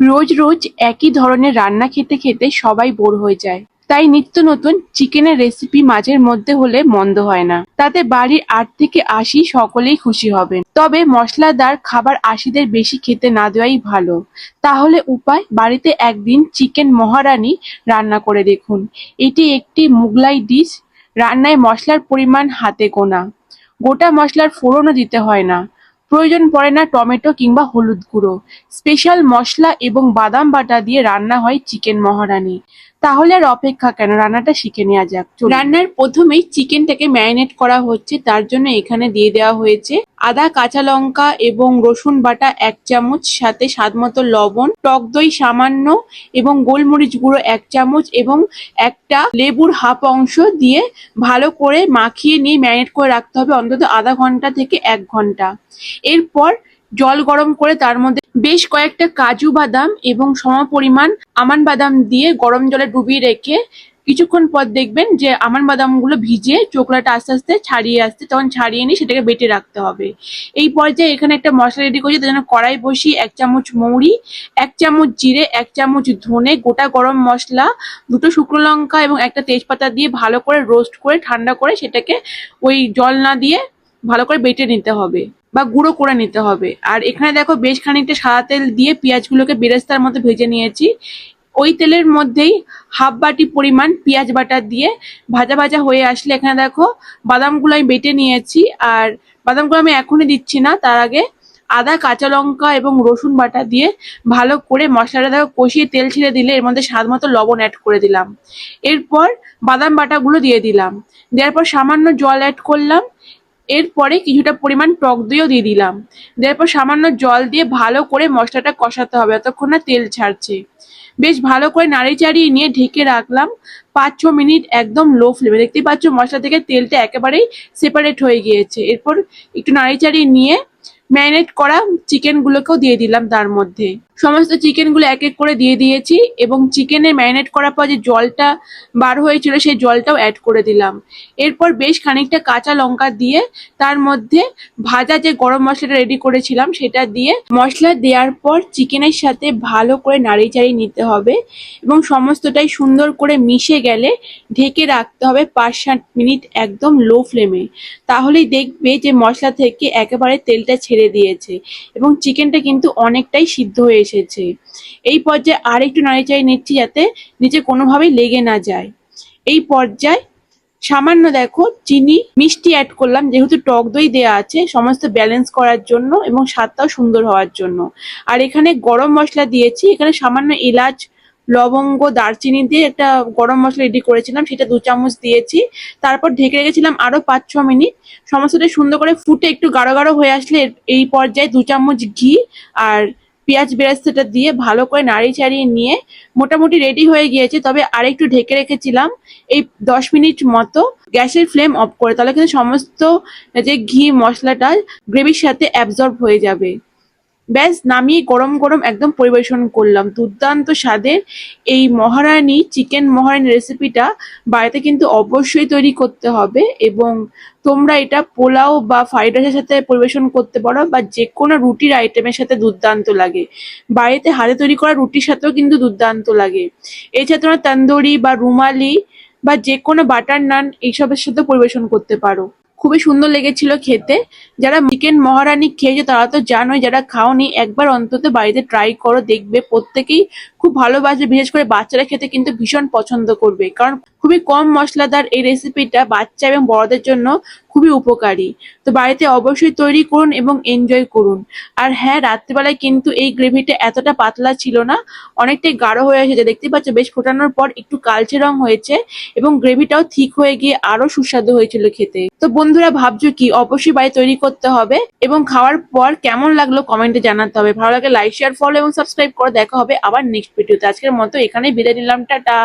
রোজ রোজ একই ধরনের রান্না খেতে খেতে সবাই বোর হয়ে যায়। তাই নিত্য নতুন চিকেনের রেসিপি মাঝের মধ্যে হলে মন্দ হয় না। তাতে বাড়ির ৮ থেকে ৮০ সকলেই খুশি হবেন। তবে মশলাদার খাবার ৮০দের বেশি খেতে না দেওয়াই ভালো। তাহলে উপায়, বাড়িতে একদিন চিকেন মহারানি রান্না করে দেখুন। এটি একটি মুঘলাই ডিশ। রান্নায় মশলার পরিমাণ হাতে গোনা। গোটা মশলার ফোড়নও দিতে হয় না। প্রয়োজন পড়ে না টমেটো কিংবা হলুদ গুঁড়ো। স্পেশাল মশলা এবং বাদাম বাটা দিয়ে রান্না হয় চিকেন মহারানি। তাহলে আর অপেক্ষা কেন, রান্নাটা শিখে নেওয়া যাক। রান্নার প্রথমেই চিকেনটাকে ম্যারিনেট করা হচ্ছে, তার জন্য এখানে দিয়ে দেওয়া হয়েছে আদা, কাঁচা লঙ্কা এবং রসুন বাটা ১ চামচ, সাথে স্বাদমতো লবণ, টক দই সামান্য এবং গোলমরিচ গুঁড়ো ১ চামচ এবং একটা লেবুর হাফ অংশ দিয়ে ভালো করে মাখিয়ে নিয়ে ম্যারিনেট করে রাখতে হবে অন্তত আধা ঘন্টা থেকে ১ ঘন্টা। এরপর জল গরম করে তার মধ্যে বেশ কয়েকটা কাজু বাদাম এবং সমপরিমাণ আমন্ড বাদাম দিয়ে গরম জলে ডুবিয়ে রেখে কিছুক্ষণ পর দেখবেন যে আমন্ড বাদামগুলো ভিজে চোকলাটা আস্তে আস্তে ছাড়িয়ে আসছে, তখন ছাড়িয়ে নিয়ে সেটাকে বেটে রাখতে হবে। এই পর্যায়ে এখানে একটা মশলা রেডি করছি, তার জন্য কড়াই বসিয়ে ১ চামচ মৌরি, ১ চামচ জিরে, ১ চামচ ধনে, গোটা গরম মশলা, ২টো শুকনো লঙ্কা এবং একটা তেজপাতা দিয়ে ভালো করে রোস্ট করে ঠান্ডা করে সেটাকে ওই জল না দিয়ে ভালো করে বেটে নিতে হবে বা গুঁড়ো করে নিতে হবে। আর এখানে দেখো বেশ খানিকটা সাদা তেল দিয়ে পেঁয়াজগুলোকে বেরেস্তার মতো ভেজে নিয়েছি। ওই তেলের মধ্যেই হাফ বাটি পরিমাণ পেঁয়াজ বাটা দিয়ে ভাজা ভাজা হয়ে আসলে এখানে দেখো বাদামগুলো আমি বেটে নিয়েছি। আর বাদামগুলো আমি এখনই দিচ্ছি না, তার আগে আদা, কাঁচা লঙ্কা এবং রসুন বাটা দিয়ে ভালো করে মশলাটা দেখো কষিয়ে তেল ছেড়ে দিলে এর মধ্যে স্বাদ মতো লবণ অ্যাড করে দিলাম। এরপর বাদাম বাটাগুলো দিয়ে দিলাম। দেওয়ার পর সামান্য জল অ্যাড করলাম। এরপরে কিছুটা পরিমাণ টক দইও দিয়ে দিলাম। দেওয়ার পর সামান্য জল দিয়ে ভালো করে মশলাটা কষাতে হবে যতক্ষণ না তেল ছাড়ছে। বেশ ভালো করে নাড়ি চাড়িয়ে নিয়ে ঢেকে রাখলাম ৫-৬ মিনিট একদম লো ফ্লেমে। দেখতেই পাচ্ছ মশলা থেকে তেলটা একেবারেই সেপারেট হয়ে গিয়েছে। এরপর একটু নাড়ি চাড়িয়ে নিয়ে ম্যারিনেট করা চিকেনগুলোকেও দিয়ে দিলাম তার মধ্যে। সমস্ত চিকেনগুলো এক এক করে দিয়ে দিয়েছি এবং চিকেনে ম্যারিনেট করার পর যে জলটা বার হয়েছিল সেই জলটাও অ্যাড করে দিলাম। এরপর বেশ খানিকটা কাঁচা লঙ্কা দিয়ে তার মধ্যে ভাজা যে গরম মশলাটা রেডি করেছিলাম সেটা দিয়ে মশলা দেওয়ার পর চিকেনের সাথে ভালো করে নাড়িয়ে চাড়িয়ে নিতে হবে এবং সমস্তটাই সুন্দর করে মিশে গেলে ঢেকে রাখতে হবে ৫-৭ মিনিট একদম লো ফ্লেমে। তাহলেই দেখবে যে মশলা থেকে একেবারে তেলটা ছেড়ে দিয়েছে এবং চিকেনটা কিন্তু অনেকটাই সিদ্ধ হয়ে এসেছে। এই পর্যায়ে আর একটু নাড়িচাড়িয়ে নিচ্ছি যাতে নিচে কোনোভাবেই লেগে না যায়। এই পর্যায়ে সামান্য দেখো চিনি মিষ্টি অ্যাড করলাম, যেহেতু টক দই দেওয়া আছে সমস্ত ব্যালেন্স করার জন্য এবং স্বাদটাও সুন্দর হওয়ার জন্য। আর এখানে গরম মশলা দিয়েছি, এখানে সামান্য এলাচ, লবঙ্গ, দারচিনি দিয়ে একটা গরম মশলা রেডি করেছিলাম, সেটা ২ চামচ দিয়েছি। তারপর ঢেকে রেখেছিলাম আরো ৫-৬ মিনিট। সমস্তটা সুন্দর করে ফুটে একটু গাঢ় গাঢ় হয়ে আসলে এই পর্যায়ে ২ চামচ ঘি আর পেঁয়াজ বেরেস্তাটা দিয়ে ভালো করে নাড়িয়ে চাড়িয়ে নিয়ে মোটামুটি রেডি হয়ে গিয়েছে। তবে আরেকটু ঢেকে রেখেছিলাম এই ১০ মিনিট মতো, গ্যাসের ফ্লেম অফ করে, তাহলে কিন্তু সমস্ত যে ঘি মশলাটা গ্রেভির সাথে অ্যাবজর্ব হয়ে যাবে। ব্যাস নামিয়ে গরম গরম একদম পরিবেশন করলাম। দুর্দান্ত স্বাদের এই মহারানি চিকেন মহারানি রেসিপিটা বাড়িতে কিন্তু অবশ্যই তৈরি করতে হবে এবং তোমরা এটা পোলাও বা ফ্রাইড রাইসের সাথে পরিবেশন করতে পারো বা যে কোনো রুটির আইটেমের সাথে দুর্দান্ত লাগে। বাড়িতে হাতে তৈরি করা রুটির সাথেও কিন্তু দুর্দান্ত লাগে। এছাড়া তোমরা তন্দুরি বা রুমালি বা যে কোনো বাটার নান এইসবের সাথে পরিবেশন করতে পারো। খুবই সুন্দর লেগেছিল খেতে। যারা চিকেন মহারানি খেয়েছে তারা তো জানোই, যারা খাওনি একবার অন্তত বাড়িতে ট্রাই করো, দেখবে প্রত্যেকেই খুব ভালোবাসবে। বিশেষ করে বাচ্চারা খেতে কিন্তু ভীষণ পছন্দ করবে, কারণ খুবই কম মশলাদার এই রেসিপিটা বাচ্চা এবং বড়দের জন্য খুবই উপকারী। তো বাড়িতে অবশ্যই তৈরি করুন এবং এনজয় করুন। আর হ্যাঁ, রাত্রিবেলায় কিন্তু এই গ্রেভিটা এতটা পাতলা ছিল না, অনেকটাই গাঢ় হয়ে এসেছে। দেখতে পাচ্ছ বেশ ফোটানোর পর একটু কালচে রং হয়েছে এবং গ্রেভিটাও ঠিক হয়ে গিয়ে আরো সুস্বাদু হয়েছিল খেতে। তো বন্ধুরা ভাবছো কি, অবশ্যই বাড়ি তৈরি করতে হবে এবং খাওয়ার পর কেমন লাগলো কমেন্টে জানাতে হবে। ভালো লাগে লাইক, শেয়ার, ফলো এবং সাবস্ক্রাইব করে। দেখা হবে আবার নেক্সট ভিডিওতে। আজকের মতো এখানেই বিদায় নিলাম, টাটা।